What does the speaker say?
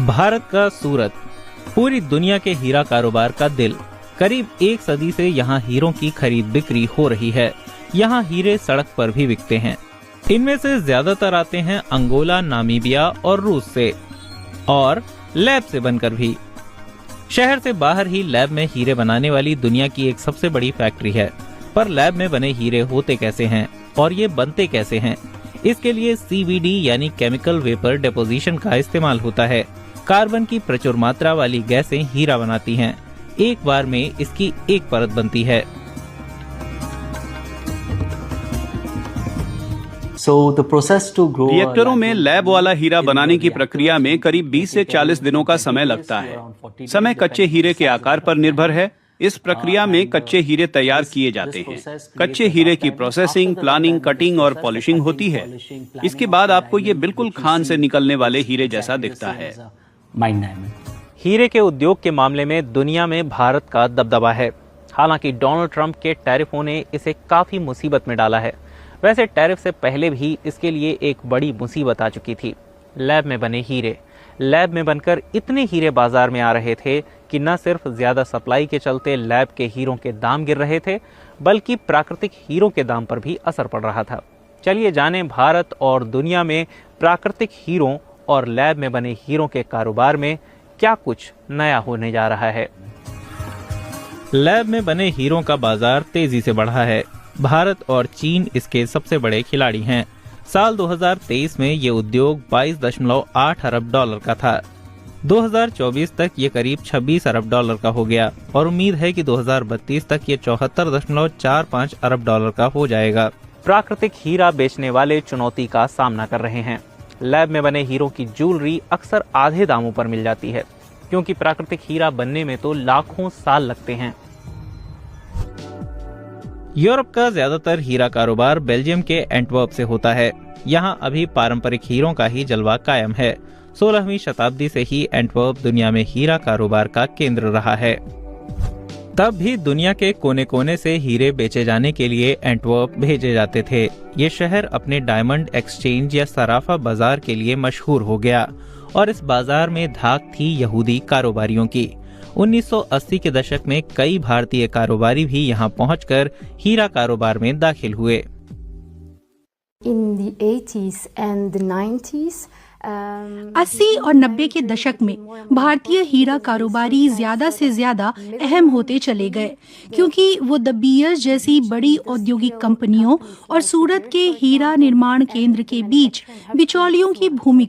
भारत का सूरत पूरी दुनिया के हीरा कारोबार का दिल। करीब एक सदी से यहाँ हीरों की खरीद बिक्री हो रही है। यहाँ हीरे सड़क पर भी बिकते हैं। इनमें से ज्यादातर आते हैं अंगोला, नामीबिया और रूस से, और लैब से बनकर भी। शहर से बाहर ही लैब में हीरे बनाने वाली दुनिया की एक सबसे बड़ी फैक्ट्री है। पर लैब में बने हीरे होते कैसे हैं और ये बनते कैसे हैं? इसके लिए CVD यानी केमिकल वेपर डिपोजिशन का इस्तेमाल होता है। कार्बन की प्रचुर मात्रा वाली गैसें हीरा बनाती हैं। एक बार में इसकी एक परत बनती है। रिएक्टरों में लैब वाला हीरा बनाने की प्रक्रिया में करीब 20 से 40 दिनों का समय लगता है। समय कच्चे हीरे के आकार पर निर्भर है। इस प्रक्रिया में कच्चे हीरे तैयार किए जाते हैं। कच्चे हीरे की प्रोसेसिंग, प्लानिंग, कटिंग और पॉलिशिंग होती है। इसके बाद आपको ये बिल्कुल खान से निकलने वाले हीरे जैसा दिखता है। हीरे के उद्योग के मामले में दुनिया में भारत का दबदबा है। हालांकि डोनाल्ड ट्रंप के टैरिफों ने इसे काफी मुसीबत में डाला है। वैसे टैरिफ से पहले भी इसके लिए एक बड़ी मुसीबत आ चुकी थी, लैब में बने हीरे। लैब में बनकर इतने हीरे बाजार में आ रहे थे कि न सिर्फ ज्यादा सप्लाई के चलते लैब के हीरों के दाम गिर रहे थे, बल्कि प्राकृतिक हीरों के दाम पर भी असर पड़ रहा था। चलिए जानें भारत और दुनिया में प्राकृतिक हीरों और लैब में बने हीरों के कारोबार में क्या कुछ नया होने जा रहा है। लैब में बने हीरों का बाजार तेजी से बढ़ा है। भारत और चीन इसके सबसे बड़े खिलाड़ी हैं। साल 2023 में ये उद्योग 22.8 अरब डॉलर का था। 2024 तक ये करीब 26 अरब डॉलर का हो गया और उम्मीद है कि 2032 तक ये 74.45 अरब डॉलर का हो जाएगा। प्राकृतिक हीरा बेचने वाले चुनौती का सामना कर रहे हैं। लैब में बने हीरों की ज्वेलरी अक्सर आधे दामों पर मिल जाती है, क्योंकि प्राकृतिक हीरा बनने में तो लाखों साल लगते हैं। यूरोप का ज्यादातर हीरा कारोबार बेल्जियम के एंटवर्प से होता है। यहाँ अभी पारंपरिक हीरों का ही जलवा कायम है। 16वीं शताब्दी से ही एंटवर्प दुनिया में हीरा कारोबार का केंद्र रहा है। तब भी दुनिया के कोने कोने से हीरे बेचे जाने के लिए एंटवर्प भेजे जाते थे। ये शहर अपने डायमंड एक्सचेंज या सराफा बाजार के लिए मशहूर हो गया और इस बाजार में धाक थी यहूदी कारोबारियों की। 1980 के दशक में कई भारतीय कारोबारी भी यहाँ पहुंचकर हीरा कारोबार में दाखिल हुए। In the 80s and the 90s, 80 और 90 के दशक में भारतीय हीरा कारोबारी ज्यादा से ज्यादा अहम होते चले गए, क्योंकि वो द बीयर्स जैसी बड़ी औद्योगिक कंपनियों और सूरत के हीरा निर्माण केंद्र के बीच बिचौलियों की भूमिका